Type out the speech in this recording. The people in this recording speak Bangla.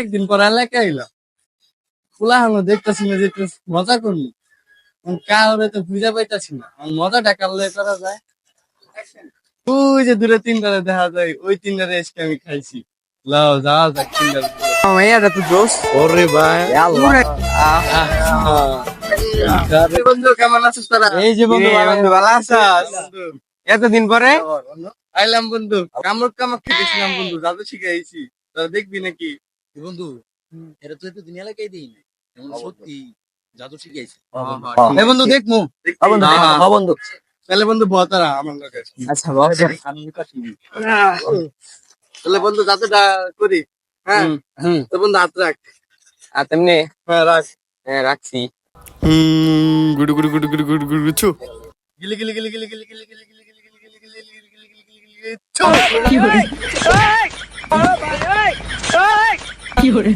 অনেকদিন পর এলাকায় এলাম, খোলা হলো দেখতেছি না, দেখতেছি মজা করলি কাউরে তো বুঝা পাইতাছি না, মজাটা কারলে করা যায়। ওই যে দূরে তিনটারে দেখা যায়, ওই তিনটারে আজকে আমি খাইছি। লাও যাওয়া যাক তিনটারে। মাইয়াটা তো দোষ। ওরে ভাই বন্ধু, কেমন আছিস তোরা? এই যে বন্ধু, বন্ধু ভালো আছিস? এতদিন পরে আইলাম বন্ধু, কামড় কামড় খেতেছিলাম বন্ধু, জাদু শিখাইছি, তোরা দেখবি নাকি? বন্ধু এটা তো একটু দুনিয়া লাগাই দিই না, এমন সত্যি জাদু শিখাইছে। এই বন্ধু দেখমু। বন্ধু তাহলে বন্ধু বতারা আমার লোকের। আচ্ছা বল। তাহলে বন্ধু জাদুটা করি। হ্যাঁ তো বন্ধু হাত রাখ। আর তেমনি হ্যাঁ রাখ। হ্যাঁ রাখছি। গুডু গুডু গুডু গুডু গুডু গুডু চু। গিলি গিলি গিলি গিলি গিলি গিলি গিলি গিলি গিলি গিলি গিলি গিলি গিলি গিলি কি hore